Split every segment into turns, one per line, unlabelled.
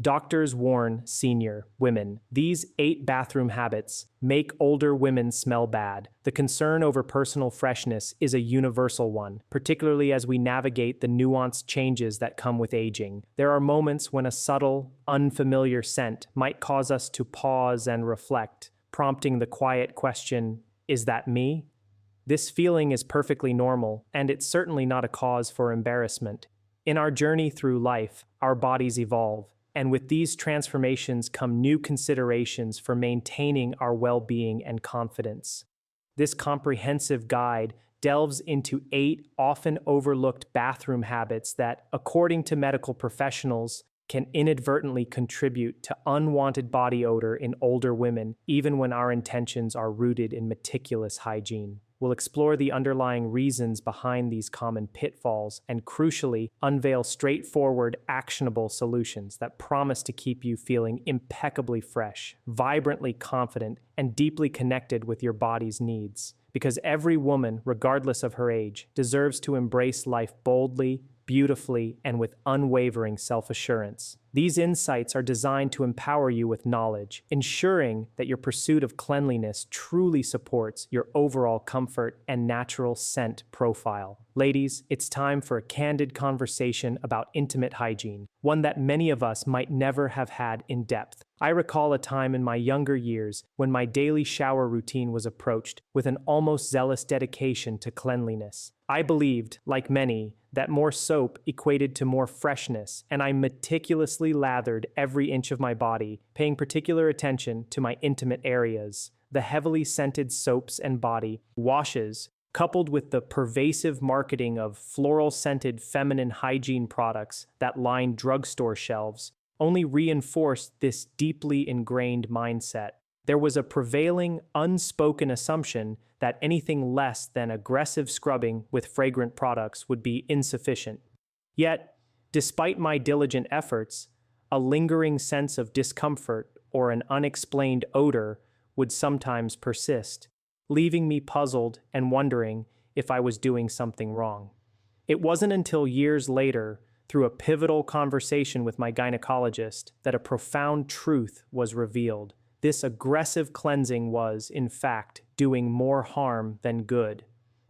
Doctors warn senior women these 8 bathroom habits make older women smell bad. The concern over personal freshness is a universal one, particularly as we navigate the nuanced changes that come with aging. There are moments when a subtle, unfamiliar scent might cause us to pause and reflect, prompting the quiet question, "Is that me?" This feeling is perfectly normal, and it's certainly not a cause for embarrassment. In our journey through life, our bodies evolve, and with these transformations come new considerations for maintaining our well-being and confidence. This comprehensive guide delves into 8 often overlooked bathroom habits that, according to medical professionals, can inadvertently contribute to unwanted body odor in older women, even when our intentions are rooted in meticulous hygiene. We'll explore the underlying reasons behind these common pitfalls and, crucially, unveil straightforward, actionable solutions that promise to keep you feeling impeccably fresh, vibrantly confident, and deeply connected with your body's needs. Because every woman, regardless of her age, deserves to embrace life boldly, beautifully, and with unwavering self-assurance. These insights are designed to empower you with knowledge, ensuring that your pursuit of cleanliness truly supports your overall comfort and natural scent profile. Ladies, it's time for a candid conversation about intimate hygiene, one that many of us might never have had in depth. I recall a time in my younger years when my daily shower routine was approached with an almost zealous dedication to cleanliness. I believed, like many, that more soap equated to more freshness, and I meticulously lathered every inch of my body, paying particular attention to my intimate areas. The heavily scented soaps and body washes, coupled with the pervasive marketing of floral-scented feminine hygiene products that line drugstore shelves, only reinforced this deeply ingrained mindset. There was a prevailing, unspoken assumption that anything less than aggressive scrubbing with fragrant products would be insufficient. Yet, despite my diligent efforts, a lingering sense of discomfort or an unexplained odor would sometimes persist, leaving me puzzled and wondering if I was doing something wrong. It wasn't until years later, through a pivotal conversation with my gynecologist, that a profound truth was revealed. This aggressive cleansing was, in fact, doing more harm than good.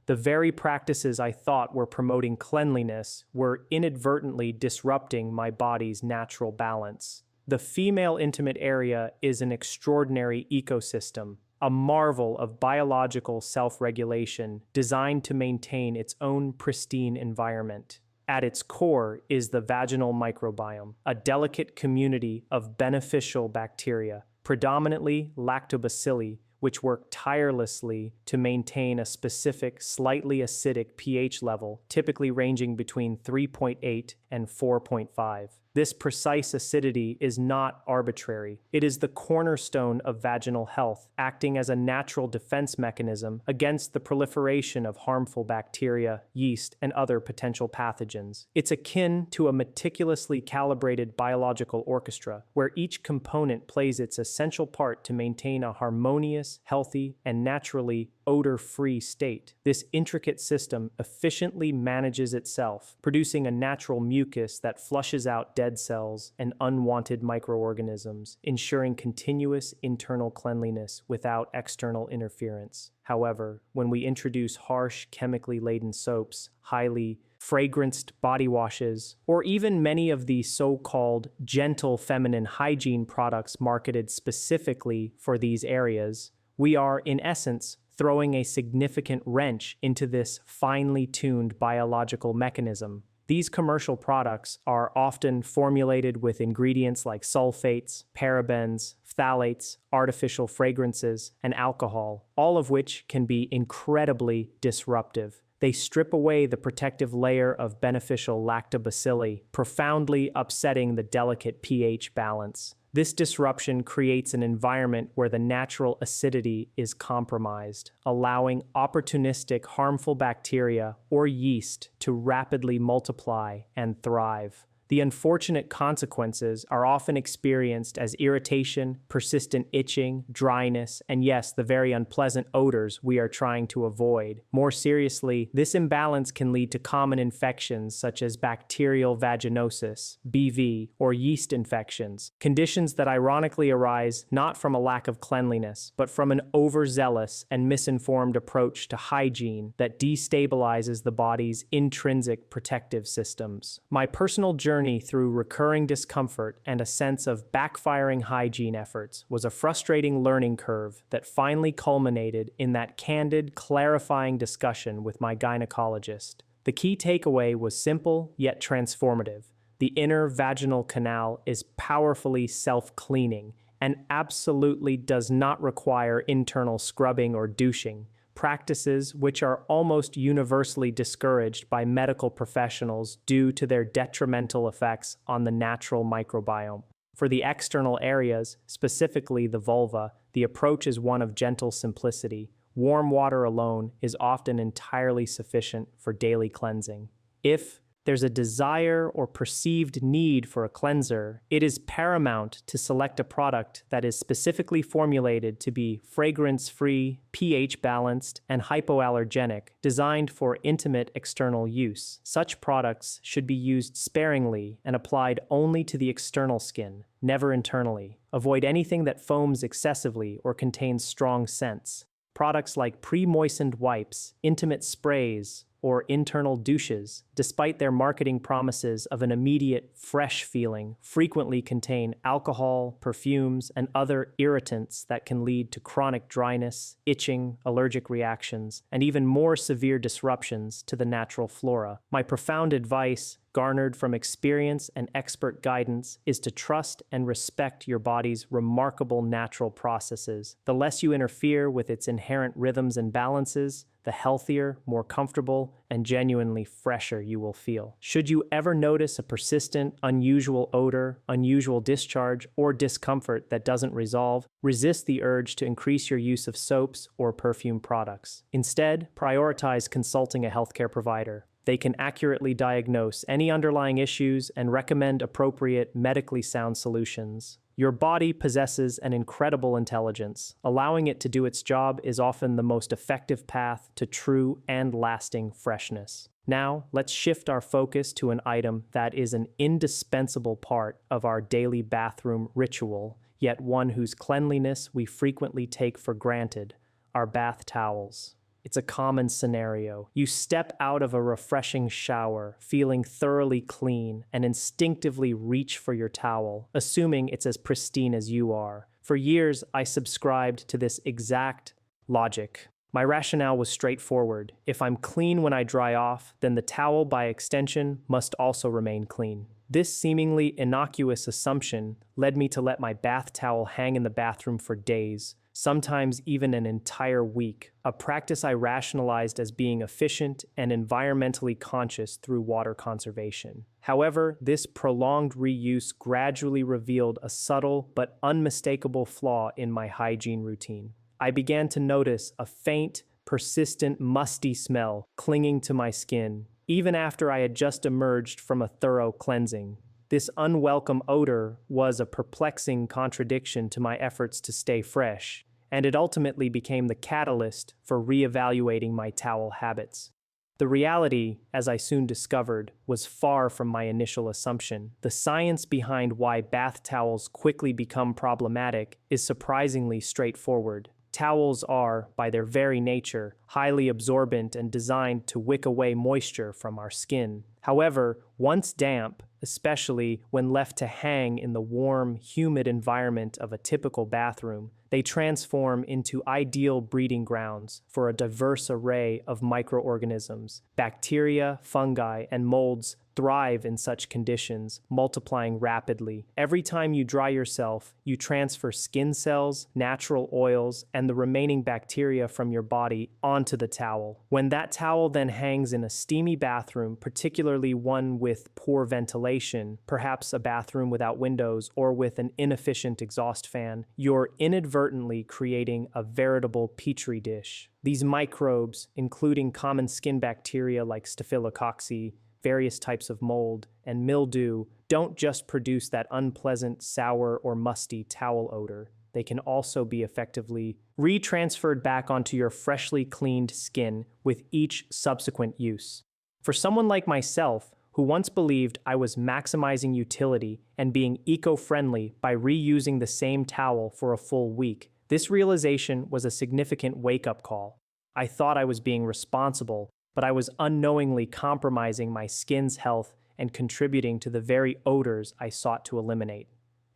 The very practices I thought were promoting cleanliness were inadvertently disrupting my body's natural balance. The female intimate area is an extraordinary ecosystem, a marvel of biological self-regulation designed to maintain its own pristine environment. At its core is the vaginal microbiome, a delicate community of beneficial bacteria, predominantly lactobacilli, which work tirelessly to maintain a specific, slightly acidic pH level, typically ranging between 3.8 and 4.5. This precise acidity is not arbitrary. It is the cornerstone of vaginal health, acting as a natural defense mechanism against the proliferation of harmful bacteria, yeast, and other potential pathogens. It's akin to a meticulously calibrated biological orchestra, where each component plays its essential part to maintain a harmonious, healthy, and naturally odor-free state. This intricate system efficiently manages itself, producing a natural mucus that flushes out dead cells and unwanted microorganisms, ensuring continuous internal cleanliness without external interference. However, when we introduce harsh, chemically laden soaps, highly fragranced body washes, or even many of the so-called gentle feminine hygiene products marketed specifically for these areas, we are, in essence, throwing a significant wrench into this finely tuned biological mechanism. These commercial products are often formulated with ingredients like sulfates, parabens, phthalates, artificial fragrances, and alcohol, all of which can be incredibly disruptive. They strip away the protective layer of beneficial lactobacilli, profoundly upsetting the delicate pH balance. This disruption creates an environment where the natural acidity is compromised, allowing opportunistic harmful bacteria or yeast to rapidly multiply and thrive. The unfortunate consequences are often experienced as irritation, persistent itching, dryness, and yes, the very unpleasant odors we are trying to avoid. More seriously, this imbalance can lead to common infections such as bacterial vaginosis, BV, or yeast infections, conditions that ironically arise not from a lack of cleanliness, but from an overzealous and misinformed approach to hygiene that destabilizes the body's intrinsic protective systems. My personal journey through recurring discomfort and a sense of backfiring hygiene efforts was a frustrating learning curve that finally culminated in that candid, clarifying discussion with my gynecologist. The key takeaway was simple yet transformative. The inner vaginal canal is powerfully self-cleaning and absolutely does not require internal scrubbing or douching, practices which are almost universally discouraged by medical professionals due to their detrimental effects on the natural microbiome. For the external areas, specifically the vulva, the approach is one of gentle simplicity. Warm water alone is often entirely sufficient for daily cleansing. If there's a desire or perceived need for a cleanser, it is paramount to select a product that is specifically formulated to be fragrance-free, pH-balanced, and hypoallergenic, designed for intimate external use. Such products should be used sparingly and applied only to the external skin, never internally. Avoid anything that foams excessively or contains strong scents. Products like pre-moistened wipes, intimate sprays, or internal douches, despite their marketing promises of an immediate, fresh feeling, frequently contain alcohol, perfumes, and other irritants that can lead to chronic dryness, itching, allergic reactions, and even more severe disruptions to the natural flora. My profound advice, garnered from experience and expert guidance, is to trust and respect your body's remarkable natural processes. The less you interfere with its inherent rhythms and balances, the healthier, more comfortable, and genuinely fresher you will feel. Should you ever notice a persistent, unusual odor, unusual discharge, or discomfort that doesn't resolve, resist the urge to increase your use of soaps or perfume products. Instead, prioritize consulting a healthcare provider. They can accurately diagnose any underlying issues and recommend appropriate, medically sound solutions. Your body possesses an incredible intelligence. Allowing it to do its job is often the most effective path to true and lasting freshness. Now, let's shift our focus to an item that is an indispensable part of our daily bathroom ritual, yet one whose cleanliness we frequently take for granted: our bath towels. It's a common scenario. You step out of a refreshing shower, feeling thoroughly clean, and instinctively reach for your towel, assuming it's as pristine as you are. For years, I subscribed to this exact logic. My rationale was straightforward. If I'm clean when I dry off, then the towel, by extension, must also remain clean. This seemingly innocuous assumption led me to let my bath towel hang in the bathroom for days, sometimes even an entire week, a practice I rationalized as being efficient and environmentally conscious through water conservation. However, this prolonged reuse gradually revealed a subtle but unmistakable flaw in my hygiene routine. I began to notice a faint, persistent, musty smell clinging to my skin, even after I had just emerged from a thorough cleansing. This unwelcome odor was a perplexing contradiction to my efforts to stay fresh, and it ultimately became the catalyst for reevaluating my towel habits. The reality, as I soon discovered, was far from my initial assumption. The science behind why bath towels quickly become problematic is surprisingly straightforward. Towels are, by their very nature, highly absorbent and designed to wick away moisture from our skin. However, once damp, especially when left to hang in the warm, humid environment of a typical bathroom, they transform into ideal breeding grounds for a diverse array of microorganisms. Bacteria, fungi, and molds thrive in such conditions, multiplying rapidly. Every time you dry yourself, you transfer skin cells, natural oils, and the remaining bacteria from your body onto the towel. When that towel then hangs in a steamy bathroom, particularly one with poor ventilation, perhaps a bathroom without windows or with an inefficient exhaust fan, you're inadvertently creating a veritable petri dish. These microbes, including common skin bacteria like Staphylococcus various types of mold, and mildew don't just produce that unpleasant, sour, or musty towel odor. They can also be effectively retransferred back onto your freshly cleaned skin with each subsequent use. For someone like myself, who once believed I was maximizing utility and being eco-friendly by reusing the same towel for a full week, this realization was a significant wake-up call. I thought I was being responsible, but I was unknowingly compromising my skin's health and contributing to the very odors I sought to eliminate.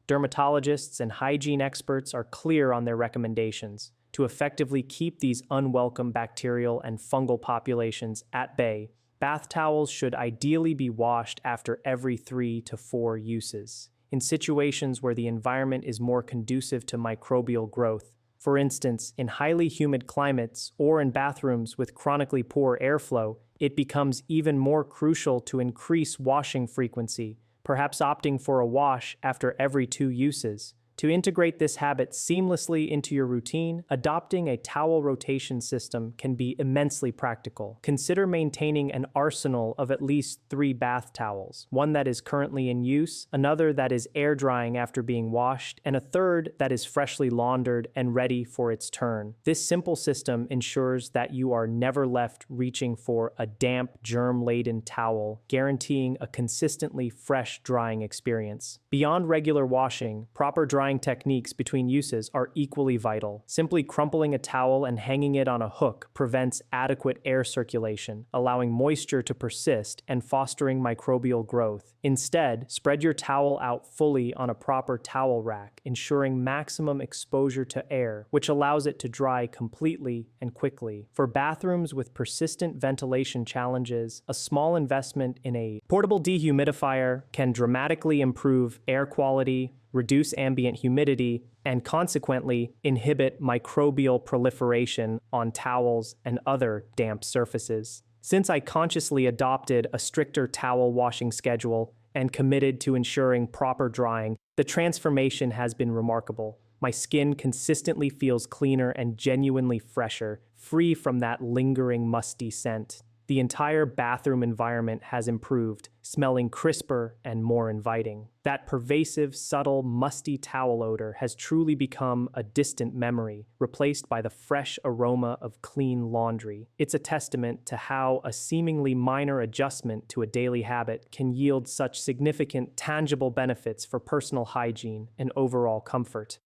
Dermatologists and hygiene experts are clear on their recommendations. To effectively keep these unwelcome bacterial and fungal populations at bay, bath towels should ideally be washed after every 3 to 4 uses. In situations where the environment is more conducive to microbial growth, for instance, in highly humid climates or in bathrooms with chronically poor airflow, it becomes even more crucial to increase washing frequency, perhaps opting for a wash after every 2 uses. To integrate this habit seamlessly into your routine, adopting a towel rotation system can be immensely practical. Consider maintaining an arsenal of at least 3 bath towels, one that is currently in use, another that is air drying after being washed, and a third that is freshly laundered and ready for its turn. This simple system ensures that you are never left reaching for a damp, germ-laden towel, guaranteeing a consistently fresh drying experience. Beyond regular washing, proper drying techniques between uses are equally vital. Simply crumpling a towel and hanging it on a hook prevents adequate air circulation, allowing moisture to persist and fostering microbial growth. Instead, spread your towel out fully on a proper towel rack, ensuring maximum exposure to air, which allows it to dry completely and quickly. For bathrooms with persistent ventilation challenges, a small investment in a portable dehumidifier can dramatically improve air quality, reduce ambient humidity, and consequently inhibit microbial proliferation on towels and other damp surfaces. Since I consciously adopted a stricter towel washing schedule and committed to ensuring proper drying, the transformation has been remarkable. My skin consistently feels cleaner and genuinely fresher, free from that lingering musty scent. The entire bathroom environment has improved, smelling crisper and more inviting. That pervasive, subtle, musty towel odor has truly become a distant memory, replaced by the fresh aroma of clean laundry. It's a testament to how a seemingly minor adjustment to a daily habit can yield such significant, tangible benefits for personal hygiene and overall comfort.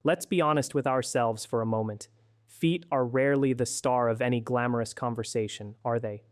Let's be honest with ourselves for a moment. Feet are rarely the star of any glamorous conversation, are they?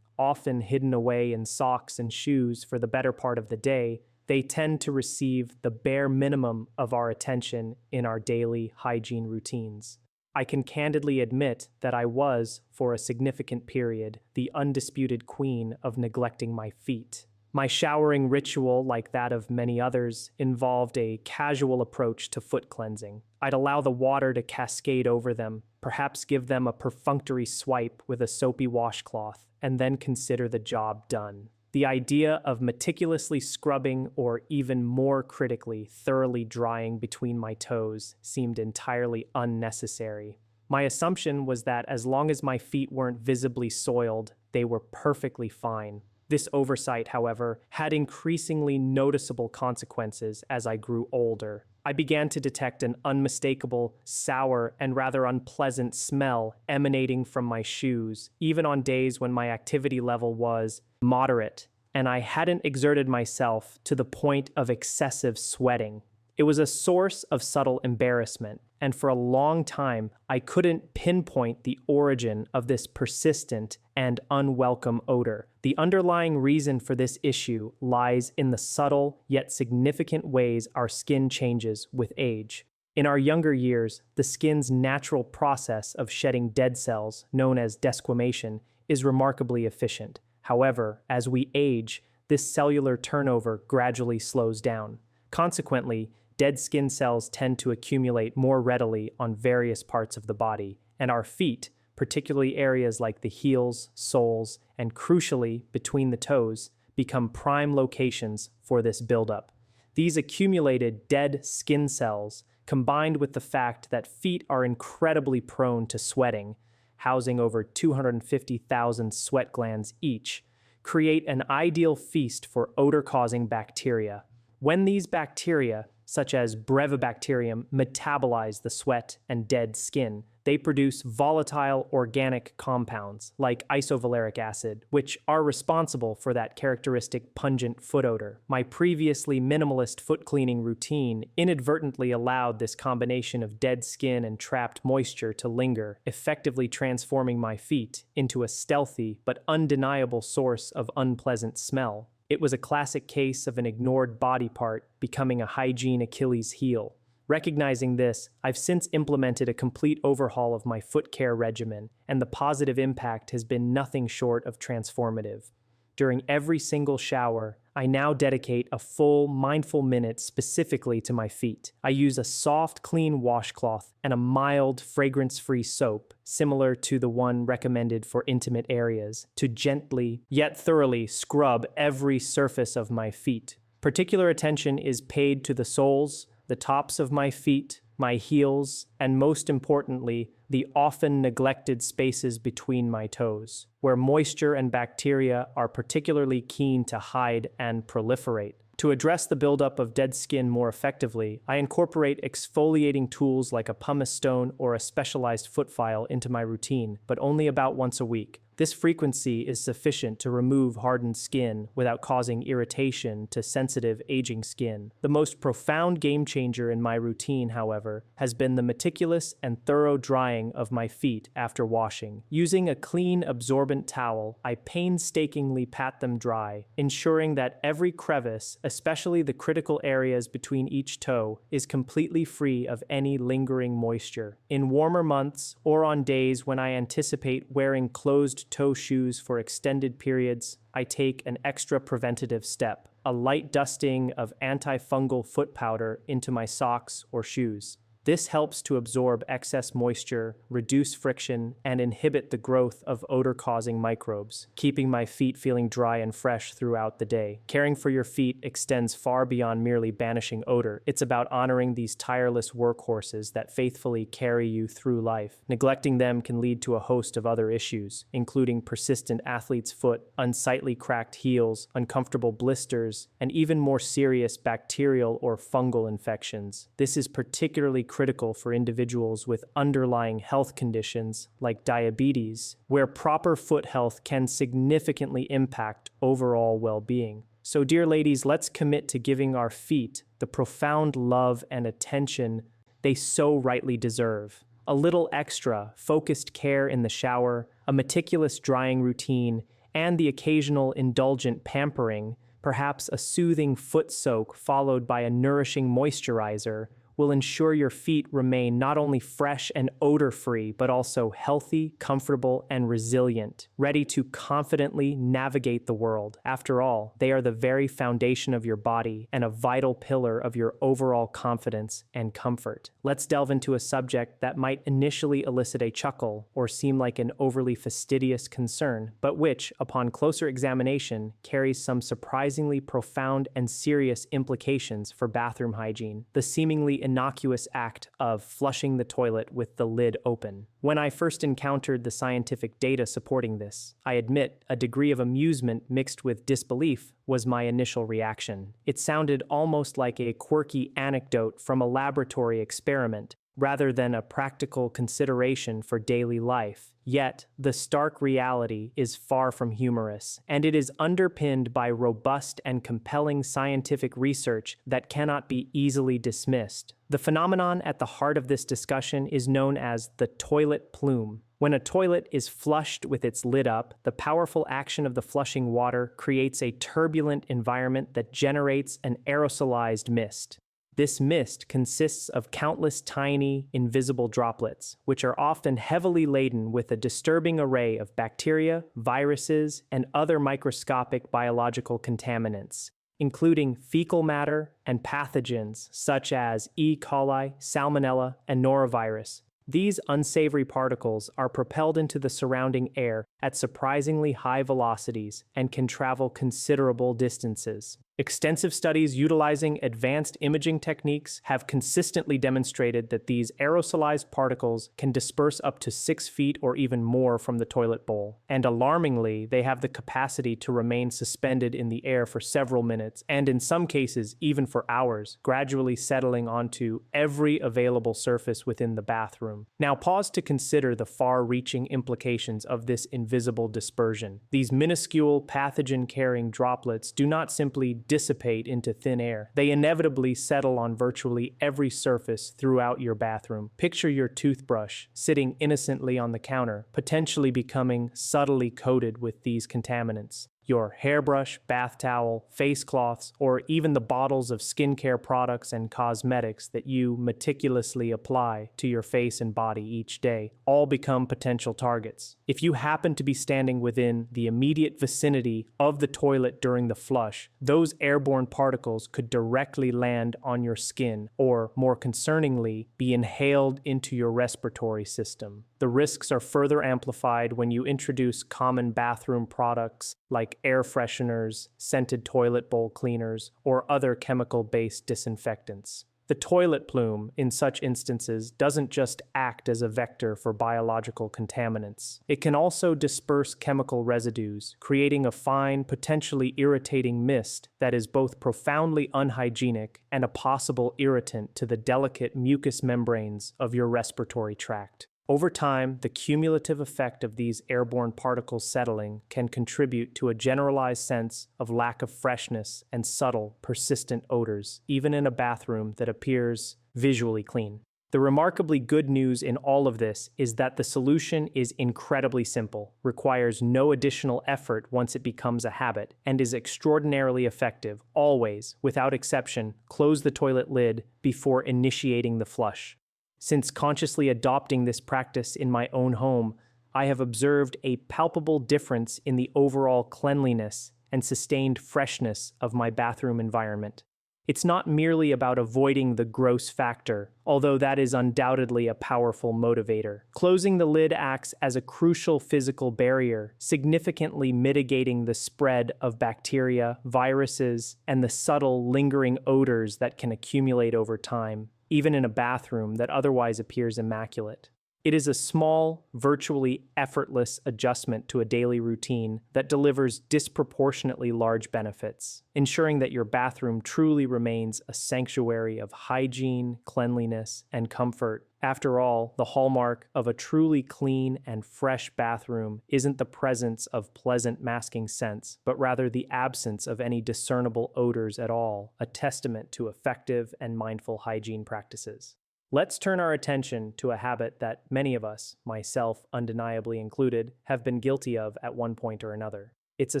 Often hidden away in socks and shoes for the better part of the day, they tend to receive the bare minimum of our attention in our daily hygiene routines. I can candidly admit that I was, for a significant period, the undisputed queen of neglecting my feet. My showering ritual, like that of many others, involved a casual approach to foot cleansing. I'd allow the water to cascade over them, perhaps give them a perfunctory swipe with a soapy washcloth, and then consider the job done. The idea of meticulously scrubbing or, even more critically, thoroughly drying between my toes seemed entirely unnecessary. My assumption was that as long as my feet weren't visibly soiled, they were perfectly fine. This oversight, however, had increasingly noticeable consequences as I grew older. I began to detect an unmistakable, sour, and rather unpleasant smell emanating from my shoes, even on days when my activity level was moderate, and I hadn't exerted myself to the point of excessive sweating. It was a source of subtle embarrassment, and for a long time, I couldn't pinpoint the origin of this persistent and unwelcome odor. The underlying reason for this issue lies in the subtle yet significant ways our skin changes with age. In our younger years, the skin's natural process of shedding dead cells, known as desquamation, is remarkably efficient. However, as we age, this cellular turnover gradually slows down. Consequently, dead skin cells tend to accumulate more readily on various parts of the body, and our feet, particularly areas like the heels, soles, and crucially between the toes, become prime locations for this buildup. These accumulated dead skin cells, combined with the fact that feet are incredibly prone to sweating, housing over 250,000 sweat glands each, create an ideal feast for odor-causing bacteria. When these bacteria, such as Brevibacterium, metabolize the sweat and dead skin, they produce volatile organic compounds like isovaleric acid, which are responsible for that characteristic pungent foot odor. My previously minimalist foot cleaning routine inadvertently allowed this combination of dead skin and trapped moisture to linger, effectively transforming my feet into a stealthy but undeniable source of unpleasant smell. It was a classic case of an ignored body part becoming a hygiene Achilles heel. Recognizing this, I've since implemented a complete overhaul of my foot care regimen, and the positive impact has been nothing short of transformative. During every single shower, I now dedicate a full, mindful minute specifically to my feet. I use a soft, clean washcloth and a mild, fragrance-free soap, similar to the one recommended for intimate areas, to gently, yet thoroughly scrub every surface of my feet. Particular attention is paid to the soles, the tops of my feet, my heels, and most importantly, the often neglected spaces between my toes, where moisture and bacteria are particularly keen to hide and proliferate. To address the buildup of dead skin more effectively, I incorporate exfoliating tools like a pumice stone or a specialized foot file into my routine, but only about once a week. This frequency is sufficient to remove hardened skin without causing irritation to sensitive, aging skin. The most profound game changer in my routine, however, has been the meticulous and thorough drying of my feet after washing. Using a clean, absorbent towel, I painstakingly pat them dry, ensuring that every crevice, especially the critical areas between each toe, is completely free of any lingering moisture. In warmer months, or on days when I anticipate wearing closed-toe shoes for extended periods, I take an extra preventative step, a light dusting of antifungal foot powder into my socks or shoes. This helps to absorb excess moisture, reduce friction, and inhibit the growth of odor-causing microbes, keeping my feet feeling dry and fresh throughout the day. Caring for your feet extends far beyond merely banishing odor. It's about honoring these tireless workhorses that faithfully carry you through life. Neglecting them can lead to a host of other issues, including persistent athlete's foot, unsightly cracked heels, uncomfortable blisters, and even more serious bacterial or fungal infections. This is particularly critical for individuals with underlying health conditions like diabetes, where proper foot health can significantly impact overall well-being. So, dear ladies, let's commit to giving our feet the profound love and attention they so rightly deserve. A little extra, focused care in the shower, a meticulous drying routine, and the occasional indulgent pampering, perhaps a soothing foot soak followed by a nourishing moisturizer, will ensure your feet remain not only fresh and odor-free, but also healthy, comfortable, and resilient, ready to confidently navigate the world. After all, they are the very foundation of your body and a vital pillar of your overall confidence and comfort. Let's delve into a subject that might initially elicit a chuckle or seem like an overly fastidious concern, but which, upon closer examination, carries some surprisingly profound and serious implications for bathroom hygiene. The seemingly innocuous act of flushing the toilet with the lid open. When I first encountered the scientific data supporting this, I admit a degree of amusement mixed with disbelief was my initial reaction. It sounded almost like a quirky anecdote from a laboratory experiment, rather than a practical consideration for daily life. Yet, the stark reality is far from humorous, and it is underpinned by robust and compelling scientific research that cannot be easily dismissed. The phenomenon at the heart of this discussion is known as the toilet plume. When a toilet is flushed with its lid up, the powerful action of the flushing water creates a turbulent environment that generates an aerosolized mist. This mist consists of countless tiny, invisible droplets, which are often heavily laden with a disturbing array of bacteria, viruses, and other microscopic biological contaminants, including fecal matter and pathogens such as E. coli, Salmonella, and norovirus. These unsavory particles are propelled into the surrounding air at surprisingly high velocities and can travel considerable distances. Extensive studies utilizing advanced imaging techniques have consistently demonstrated that these aerosolized particles can disperse up to 6 feet or even more from the toilet bowl. And alarmingly, they have the capacity to remain suspended in the air for several minutes, and in some cases, even for hours, gradually settling onto every available surface within the bathroom. Now, pause to consider the far-reaching implications of this invisible dispersion. These minuscule, pathogen-carrying droplets do not simply dissipate into thin air. They inevitably settle on virtually every surface throughout your bathroom. Picture your toothbrush sitting innocently on the counter, potentially becoming subtly coated with these contaminants. Your hairbrush, bath towel, face cloths, or even the bottles of skincare products and cosmetics that you meticulously apply to your face and body each day all become potential targets. If you happen to be standing within the immediate vicinity of the toilet during the flush, those airborne particles could directly land on your skin or, more concerningly, be inhaled into your respiratory system. The risks are further amplified when you introduce common bathroom products like air fresheners, scented toilet bowl cleaners, or other chemical-based disinfectants. The toilet plume, in such instances, doesn't just act as a vector for biological contaminants. It can also disperse chemical residues, creating a fine, potentially irritating mist that is both profoundly unhygienic and a possible irritant to the delicate mucous membranes of your respiratory tract. Over time, the cumulative effect of these airborne particles settling can contribute to a generalized sense of lack of freshness and subtle, persistent odors, even in a bathroom that appears visually clean. The remarkably good news in all of this is that the solution is incredibly simple, requires no additional effort once it becomes a habit, and is extraordinarily effective. Always, without exception, close the toilet lid before initiating the flush. Since consciously adopting this practice in my own home, I have observed a palpable difference in the overall cleanliness and sustained freshness of my bathroom environment. It's not merely about avoiding the gross factor, although that is undoubtedly a powerful motivator. Closing the lid acts as a crucial physical barrier, significantly mitigating the spread of bacteria, viruses, and the subtle, lingering odors that can accumulate over time, even in a bathroom that otherwise appears immaculate. It is a small, virtually effortless adjustment to a daily routine that delivers disproportionately large benefits, ensuring that your bathroom truly remains a sanctuary of hygiene, cleanliness, and comfort. After all, the hallmark of a truly clean and fresh bathroom isn't the presence of pleasant masking scents, but rather the absence of any discernible odors at all, a testament to effective and mindful hygiene practices. Let's turn our attention to a habit that many of us, myself undeniably included, have been guilty of at one point or another. It's a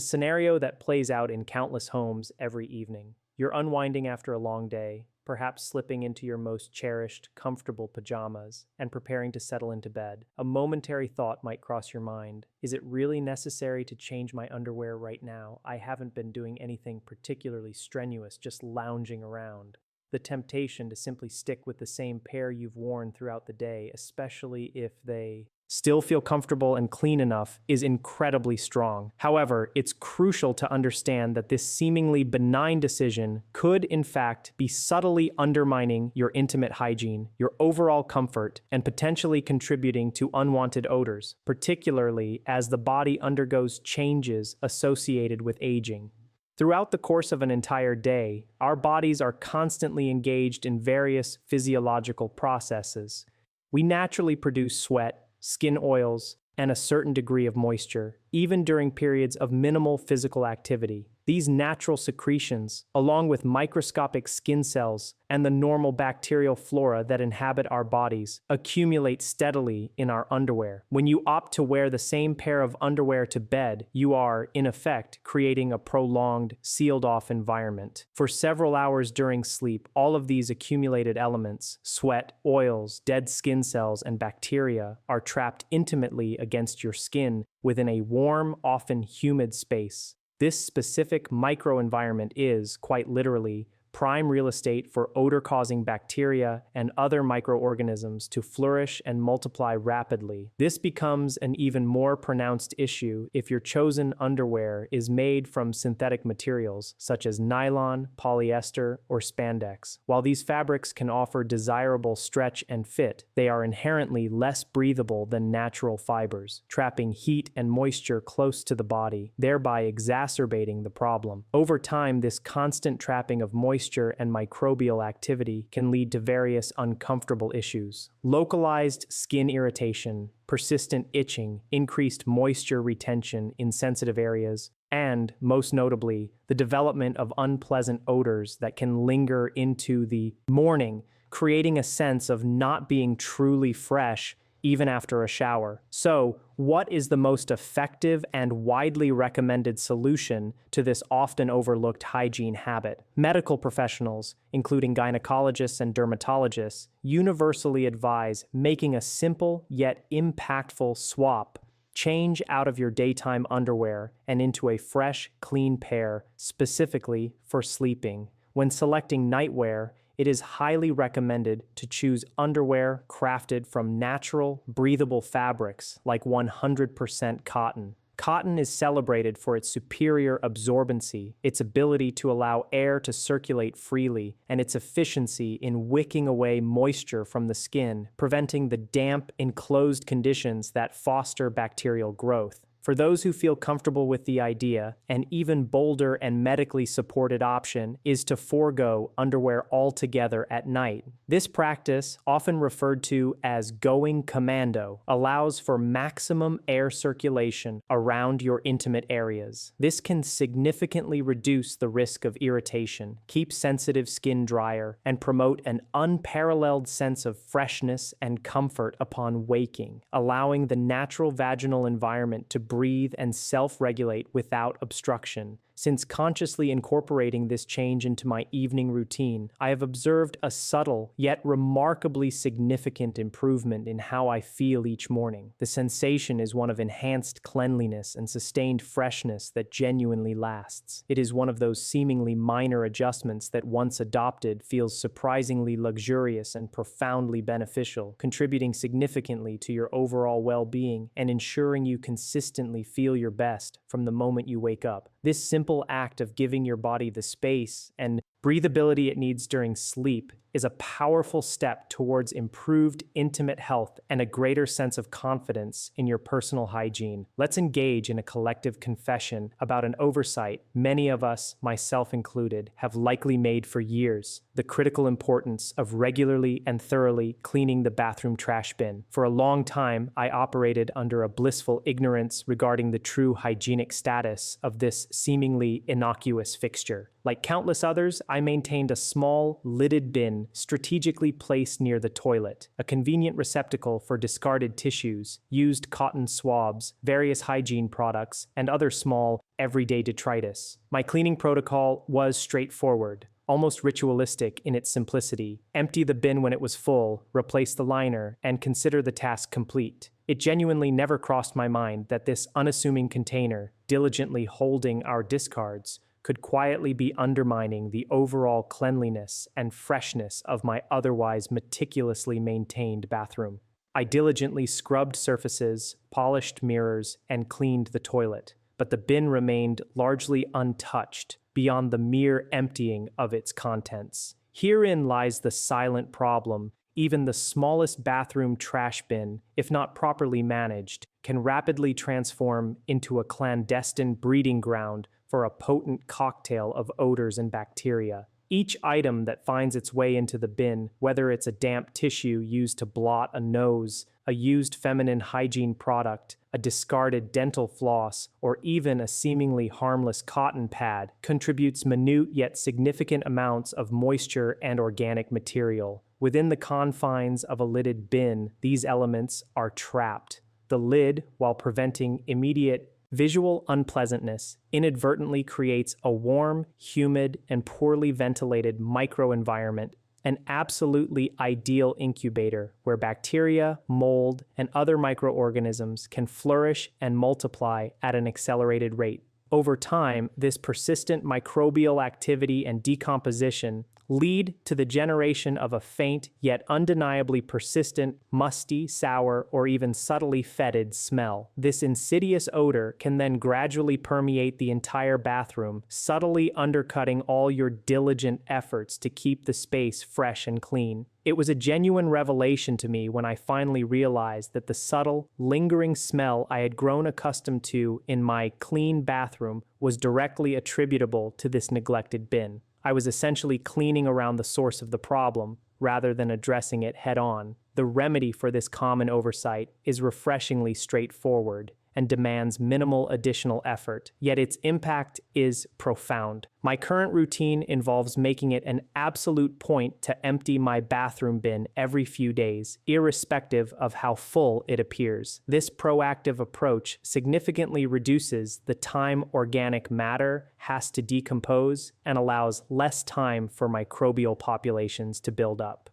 scenario that plays out in countless homes every evening. You're unwinding after a long day, perhaps slipping into your most cherished, comfortable pajamas and preparing to settle into bed. A momentary thought might cross your mind. Is it really necessary to change my underwear right now? I haven't been doing anything particularly strenuous, just lounging around. The temptation to simply stick with the same pair you've worn throughout the day, especially if they still feel comfortable and clean enough, is incredibly strong. However, it's crucial to understand that this seemingly benign decision could, in fact, be subtly undermining your intimate hygiene, your overall comfort, and potentially contributing to unwanted odors, particularly as the body undergoes changes associated with aging. Throughout the course of an entire day, our bodies are constantly engaged in various physiological processes. We naturally produce sweat, skin oils, and a certain degree of moisture, even during periods of minimal physical activity. These natural secretions, along with microscopic skin cells and the normal bacterial flora that inhabit our bodies, accumulate steadily in our underwear. When you opt to wear the same pair of underwear to bed, you are, in effect, creating a prolonged, sealed-off environment. For several hours during sleep, all of these accumulated elements, sweat, oils, dead skin cells, and bacteria, are trapped intimately against your skin within a warm, often humid space. This specific microenvironment is, quite literally, prime real estate for odor-causing bacteria and other microorganisms to flourish and multiply rapidly. This becomes an even more pronounced issue if your chosen underwear is made from synthetic materials such as nylon, polyester, or spandex. While these fabrics can offer desirable stretch and fit, they are inherently less breathable than natural fibers, trapping heat and moisture close to the body, thereby exacerbating the problem. Over time, this constant trapping of moisture and microbial activity can lead to various uncomfortable issues. Localized skin irritation, persistent itching, increased moisture retention in sensitive areas, and, most notably, the development of unpleasant odors that can linger into the morning, creating a sense of not being truly fresh even after a shower. So, what is the most effective and widely recommended solution to this often overlooked hygiene habit? Medical professionals, including gynecologists and dermatologists, universally advise making a simple yet impactful swap. Change out of your daytime underwear and into a fresh, clean pair specifically for sleeping. When selecting nightwear, it is highly recommended to choose underwear crafted from natural, breathable fabrics like 100% cotton. Cotton is celebrated for its superior absorbency, its ability to allow air to circulate freely, and its efficiency in wicking away moisture from the skin, preventing the damp, enclosed conditions that foster bacterial growth. For those who feel comfortable with the idea, an even bolder and medically supported option is to forego underwear altogether at night. This practice, often referred to as going commando, allows for maximum air circulation around your intimate areas. This can significantly reduce the risk of irritation, keep sensitive skin drier, and promote an unparalleled sense of freshness and comfort upon waking, allowing the natural vaginal environment to breathe and self-regulate without obstruction. Since consciously incorporating this change into my evening routine, I have observed a subtle yet remarkably significant improvement in how I feel each morning. The sensation is one of enhanced cleanliness and sustained freshness that genuinely lasts. It is one of those seemingly minor adjustments that, once adopted, feels surprisingly luxurious and profoundly beneficial, contributing significantly to your overall well-being and ensuring you consistently feel your best from the moment you wake up. This simple act of giving your body the space and breathability it needs during sleep is a powerful step towards improved intimate health and a greater sense of confidence in your personal hygiene. Let's engage in a collective confession about an oversight many of us, myself included, have likely made for years: the critical importance of regularly and thoroughly cleaning the bathroom trash bin. For a long time, I operated under a blissful ignorance regarding the true hygienic status of this seemingly innocuous fixture. Like countless others, I maintained a small, lidded bin strategically placed near the toilet, a convenient receptacle for discarded tissues, used cotton swabs, various hygiene products, and other small, everyday detritus. My cleaning protocol was straightforward, almost ritualistic in its simplicity. Empty the bin when it was full, replace the liner, and consider the task complete. It genuinely never crossed my mind that this unassuming container, diligently holding our discards, could quietly be undermining the overall cleanliness and freshness of my otherwise meticulously maintained bathroom. I diligently scrubbed surfaces, polished mirrors, and cleaned the toilet, but the bin remained largely untouched beyond the mere emptying of its contents. Herein lies the silent problem. Even the smallest bathroom trash bin, if not properly managed, can rapidly transform into a clandestine breeding ground for a potent cocktail of odors and bacteria. Each item that finds its way into the bin, whether it's a damp tissue used to blot a nose, a used feminine hygiene product, a discarded dental floss, or even a seemingly harmless cotton pad, contributes minute yet significant amounts of moisture and organic material. Within the confines of a lidded bin, these elements are trapped. The lid, while preventing immediate visual unpleasantness, inadvertently creates a warm, humid, and poorly ventilated microenvironment, an absolutely ideal incubator where bacteria, mold, and other microorganisms can flourish and multiply at an accelerated rate. Over time, this persistent microbial activity and decomposition lead to the generation of a faint yet undeniably persistent, musty, sour, or even subtly fetid smell. This insidious odor can then gradually permeate the entire bathroom, subtly undercutting all your diligent efforts to keep the space fresh and clean. It was a genuine revelation to me when I finally realized that the subtle, lingering smell I had grown accustomed to in my clean bathroom was directly attributable to this neglected bin. I was essentially cleaning around the source of the problem, rather than addressing it head-on. The remedy for this common oversight is refreshingly straightforward and demands minimal additional effort, yet its impact is profound. My current routine involves making it an absolute point to empty my bathroom bin every few days, irrespective of how full it appears. This proactive approach significantly reduces the time organic matter has to decompose and allows less time for microbial populations to build up.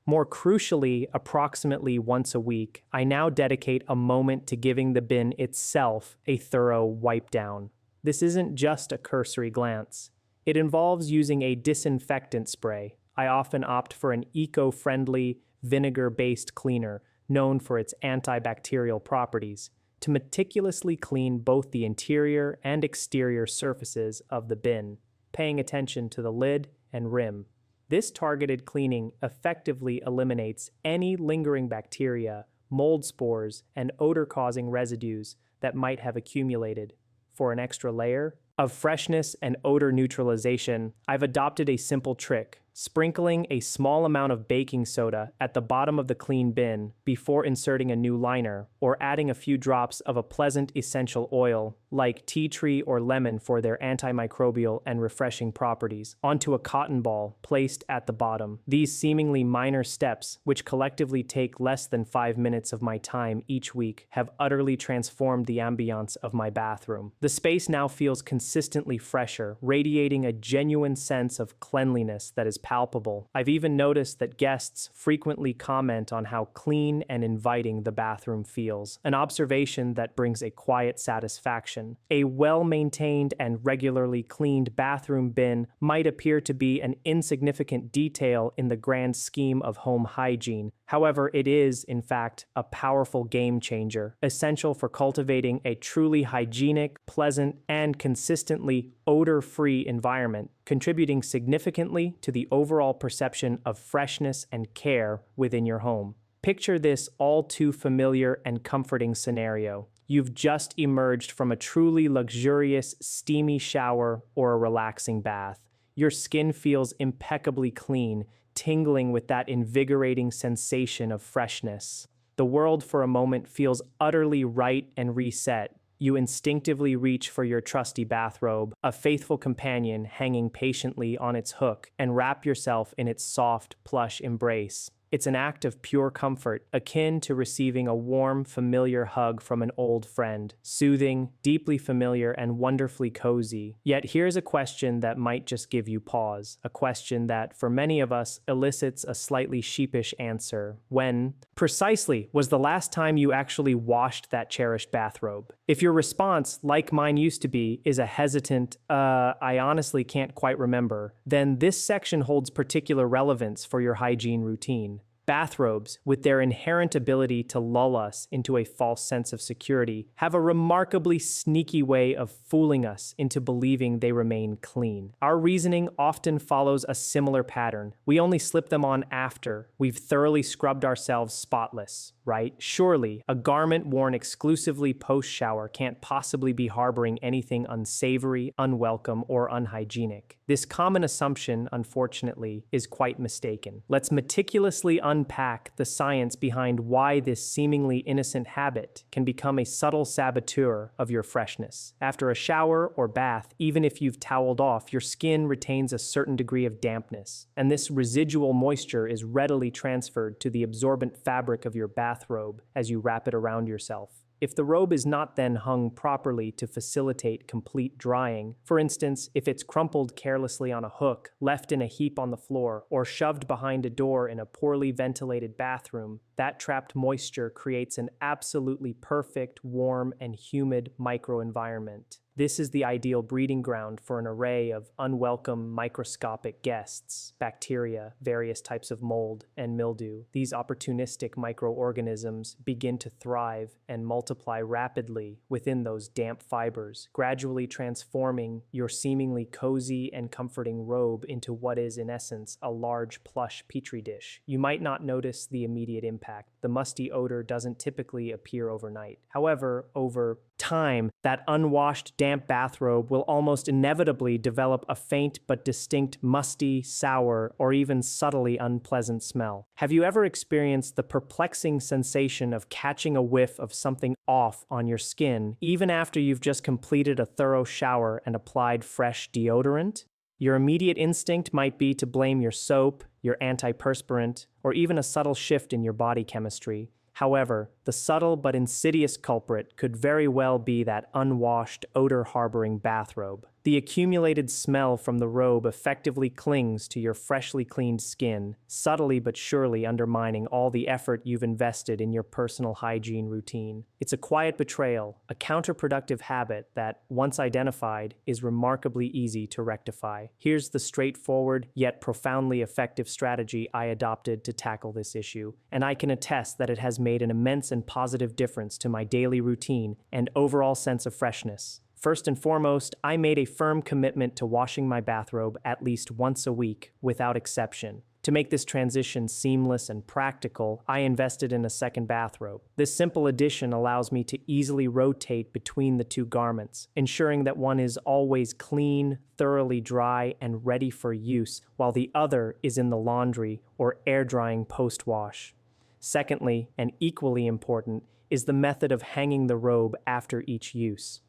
More crucially, approximately once a week, I now dedicate a moment to giving the bin itself a thorough wipe down. This isn't just a cursory glance. It involves using a disinfectant spray. I often opt for an eco-friendly, vinegar-based cleaner known for its antibacterial properties to meticulously clean both the interior and exterior surfaces of the bin, paying attention to the lid and rim. This targeted cleaning effectively eliminates any lingering bacteria, mold spores, and odor-causing residues that might have accumulated. For an extra layer of freshness and odor neutralization, I've adopted a simple trick: sprinkling a small amount of baking soda at the bottom of the clean bin before inserting a new liner, or adding a few drops of a pleasant essential oil, like tea tree or lemon for their antimicrobial and refreshing properties, onto a cotton ball placed at the bottom. These seemingly minor steps, which collectively take less than 5 minutes of my time each week, have utterly transformed the ambiance of my bathroom. The space now feels consistently fresher, radiating a genuine sense of cleanliness that is palpable. I've even noticed that guests frequently comment on how clean and inviting the bathroom feels, an observation that brings a quiet satisfaction. A well-maintained and regularly cleaned bathroom bin might appear to be an insignificant detail in the grand scheme of home hygiene. However, it is, in fact, a powerful game changer, essential for cultivating a truly hygienic, pleasant, and consistently odor-free environment, contributing significantly to the overall perception of freshness and care within your home. Picture this all too familiar and comforting scenario. You've just emerged from a truly luxurious, steamy shower or a relaxing bath. Your skin feels impeccably clean, tingling with that invigorating sensation of freshness. The world for a moment feels utterly right and reset. You instinctively reach for your trusty bathrobe, a faithful companion hanging patiently on its hook, and wrap yourself in its soft, plush embrace. It's an act of pure comfort, akin to receiving a warm, familiar hug from an old friend. Soothing, deeply familiar, and wonderfully cozy. Yet here's a question that might just give you pause. A question that, for many of us, elicits a slightly sheepish answer. When, precisely, was the last time you actually washed that cherished bathrobe? If your response, like mine used to be, is a hesitant, I honestly can't quite remember, then this section holds particular relevance for your hygiene routine. Bathrobes, with their inherent ability to lull us into a false sense of security, have a remarkably sneaky way of fooling us into believing they remain clean. Our reasoning often follows a similar pattern. We only slip them on after we've thoroughly scrubbed ourselves spotless, right? Surely, a garment worn exclusively post-shower can't possibly be harboring anything unsavory, unwelcome, or unhygienic. This common assumption, unfortunately, is quite mistaken. Let's meticulously unpack the science behind why this seemingly innocent habit can become a subtle saboteur of your freshness. After a shower or bath, even if you've toweled off, your skin retains a certain degree of dampness, and this residual moisture is readily transferred to the absorbent fabric of your bathrobe as you wrap it around yourself. If the robe is not then hung properly to facilitate complete drying, for instance, if it's crumpled carelessly on a hook, left in a heap on the floor, or shoved behind a door in a poorly ventilated bathroom, that trapped moisture creates an absolutely perfect, warm, and humid microenvironment. This is the ideal breeding ground for an array of unwelcome microscopic guests, bacteria, various types of mold, and mildew. These opportunistic microorganisms begin to thrive and multiply rapidly within those damp fibers, gradually transforming your seemingly cozy and comforting robe into what is, in essence, a large plush petri dish. You might not notice the immediate impact. The musty odor doesn't typically appear overnight. However, over time, that unwashed, damp bathrobe will almost inevitably develop a faint but distinct musty, sour, or even subtly unpleasant smell. Have you ever experienced the perplexing sensation of catching a whiff of something off on your skin, even after you've just completed a thorough shower and applied fresh deodorant? Your immediate instinct might be to blame your soap, your antiperspirant, or even a subtle shift in your body chemistry. However, the subtle but insidious culprit could very well be that unwashed, odor-harboring bathrobe. The accumulated smell from the robe effectively clings to your freshly cleaned skin, subtly but surely undermining all the effort you've invested in your personal hygiene routine. It's a quiet betrayal, a counterproductive habit that, once identified, is remarkably easy to rectify. Here's the straightforward yet profoundly effective strategy I adopted to tackle this issue, and I can attest that it has made an immense and positive difference to my daily routine and overall sense of freshness. First and foremost, I made a firm commitment to washing my bathrobe at least once a week, without exception. To make this transition seamless and practical, I invested in a second bathrobe. This simple addition allows me to easily rotate between the two garments, ensuring that one is always clean, thoroughly dry, and ready for use, while the other is in the laundry or air drying post-wash. Secondly, and equally important, is the method of hanging the robe after each use.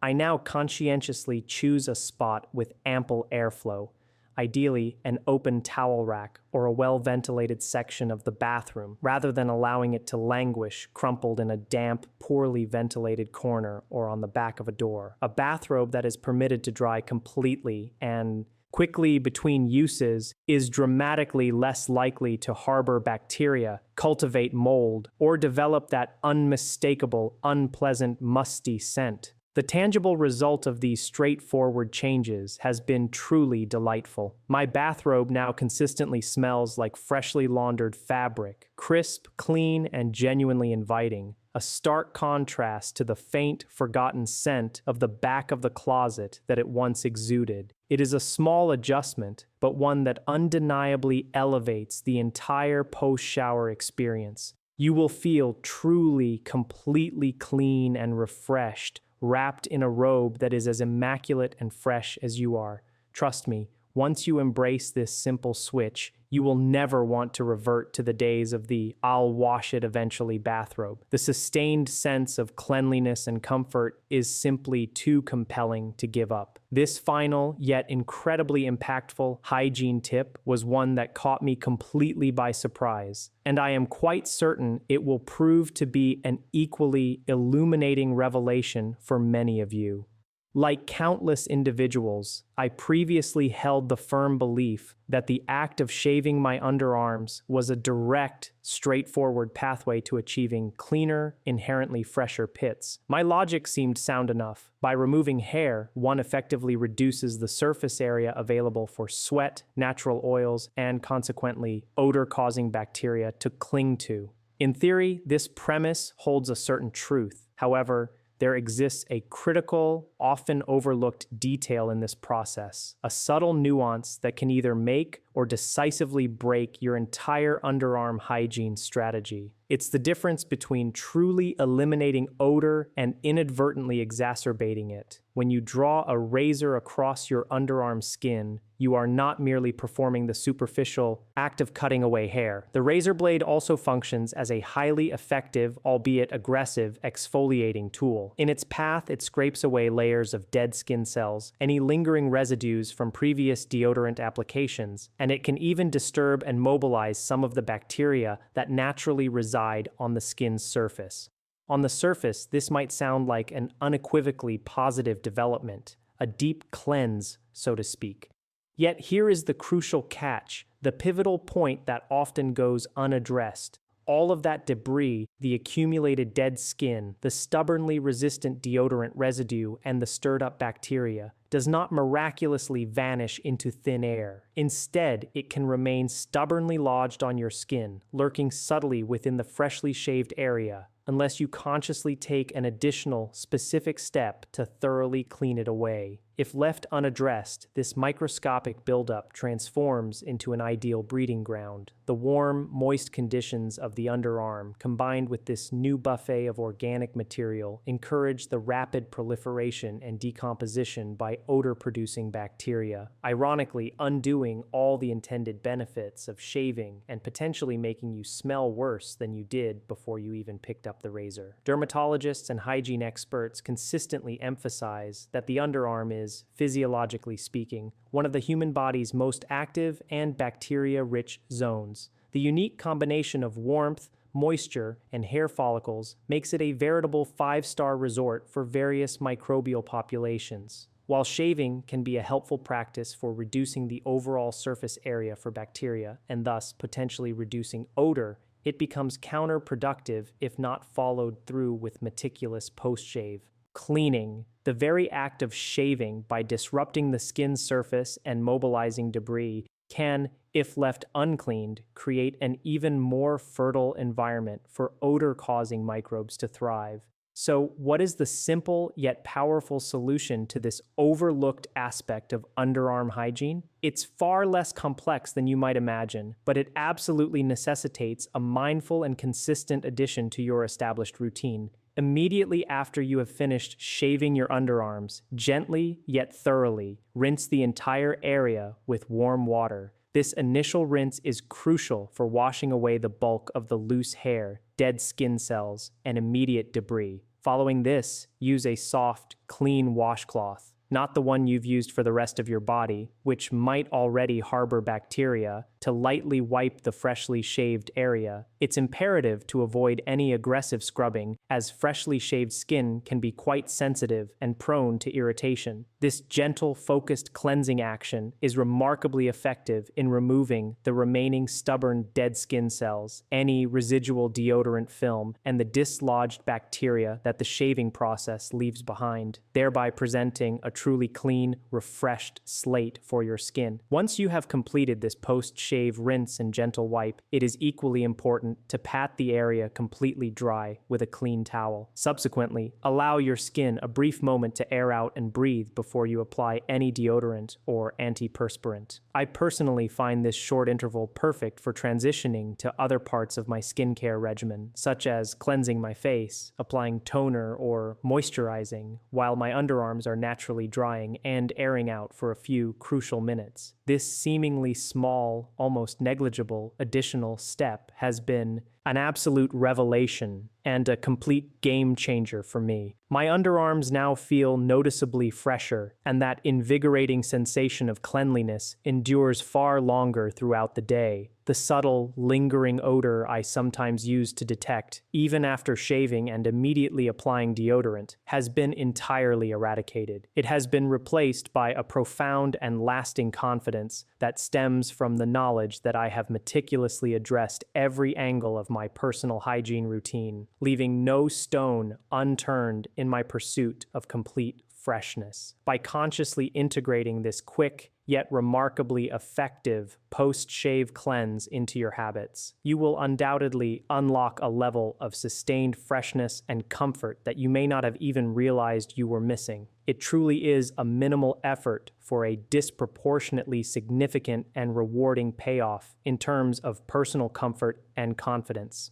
I now conscientiously choose a spot with ample airflow, ideally an open towel rack or a well-ventilated section of the bathroom, rather than allowing it to languish, crumpled in a damp, poorly ventilated corner or on the back of a door. A bathrobe that is permitted to dry completely and quickly between uses is dramatically less likely to harbor bacteria, cultivate mold, or develop that unmistakable, unpleasant, musty scent. The tangible result of these straightforward changes has been truly delightful. My bathrobe now consistently smells like freshly laundered fabric, crisp, clean, and genuinely inviting, a stark contrast to the faint, forgotten scent of the back of the closet that it once exuded. It is a small adjustment, but one that undeniably elevates the entire post-shower experience. You will feel truly, completely clean and refreshed, wrapped in a robe that is as immaculate and fresh as you are. Trust me, once you embrace this simple switch, you will never want to revert to the days of the "I'll wash it eventually" bathrobe. The sustained sense of cleanliness and comfort is simply too compelling to give up. This final, yet incredibly impactful hygiene tip was one that caught me completely by surprise, and I am quite certain it will prove to be an equally illuminating revelation for many of you. Like countless individuals, I previously held the firm belief that the act of shaving my underarms was a direct, straightforward pathway to achieving cleaner, inherently fresher pits. My logic seemed sound enough. By removing hair, one effectively reduces the surface area available for sweat, natural oils, and consequently, odor-causing bacteria to cling to. In theory, this premise holds a certain truth. However, there exists a critical, often overlooked detail in this process, a subtle nuance that can either make or decisively break your entire underarm hygiene strategy. It's the difference between truly eliminating odor and inadvertently exacerbating it. When you draw a razor across your underarm skin, you are not merely performing the superficial act of cutting away hair. The razor blade also functions as a highly effective, albeit aggressive, exfoliating tool. In its path, it scrapes away layers of dead skin cells, any lingering residues from previous deodorant applications, and it can even disturb and mobilize some of the bacteria that naturally reside on the skin's surface. On the surface, this might sound like an unequivocally positive development, a deep cleanse, so to speak. Yet here is the crucial catch, the pivotal point that often goes unaddressed. All of that debris, the accumulated dead skin, the stubbornly resistant deodorant residue, and the stirred-up bacteria, does not miraculously vanish into thin air. Instead, it can remain stubbornly lodged on your skin, lurking subtly within the freshly shaved area, unless you consciously take an additional, specific step to thoroughly clean it away. If left unaddressed, this microscopic buildup transforms into an ideal breeding ground. The warm, moist conditions of the underarm, combined with this new buffet of organic material, encourage the rapid proliferation and decomposition by odor-producing bacteria, ironically undoing all the intended benefits of shaving and potentially making you smell worse than you did before you even picked up the razor. Dermatologists and hygiene experts consistently emphasize that the underarm is, physiologically speaking, one of the human body's most active and bacteria-rich zones. The unique combination of warmth, moisture, and hair follicles makes it a veritable five-star resort for various microbial populations. While shaving can be a helpful practice for reducing the overall surface area for bacteria and thus potentially reducing odor, it becomes counterproductive if not followed through with meticulous post-shave cleaning. The very act of shaving, by disrupting the skin surface and mobilizing debris, can, if left uncleaned, create an even more fertile environment for odor-causing microbes to thrive. So, what is the simple yet powerful solution to this overlooked aspect of underarm hygiene? It's far less complex than you might imagine, but it absolutely necessitates a mindful and consistent addition to your established routine. Immediately after you have finished shaving your underarms, gently yet thoroughly rinse the entire area with warm water. This initial rinse is crucial for washing away the bulk of the loose hair, dead skin cells, and immediate debris. Following this, use a soft, clean washcloth, not the one you've used for the rest of your body, which might already harbor bacteria, to lightly wipe the freshly shaved area. It's imperative to avoid any aggressive scrubbing, as freshly shaved skin can be quite sensitive and prone to irritation. This gentle, focused cleansing action is remarkably effective in removing the remaining stubborn dead skin cells, any residual deodorant film, and the dislodged bacteria that the shaving process leaves behind, thereby presenting a truly clean, refreshed slate for your skin. Once you have completed this post-shave rinse and gentle wipe, it is equally important to pat the area completely dry with a clean towel. Subsequently, allow your skin a brief moment to air out and breathe before you apply any deodorant or antiperspirant. I personally find this short interval perfect for transitioning to other parts of my skincare regimen, such as cleansing my face, applying toner, or moisturizing, while my underarms are naturally drying and airing out for a few crucial minutes. This seemingly small, almost negligible additional step has been an absolute revelation and a complete game changer for me. My underarms now feel noticeably fresher, and that invigorating sensation of cleanliness endures far longer throughout the day. The subtle, lingering odor I sometimes use to detect, even after shaving and immediately applying deodorant, has been entirely eradicated. It has been replaced by a profound and lasting confidence that stems from the knowledge that I have meticulously addressed every angle of my personal hygiene routine, leaving no stone unturned in my pursuit of complete freshness. By consciously integrating this quick, yet remarkably effective post-shave cleanse into your habits, you will undoubtedly unlock a level of sustained freshness and comfort that you may not have even realized you were missing. It truly is a minimal effort for a disproportionately significant and rewarding payoff in terms of personal comfort and confidence.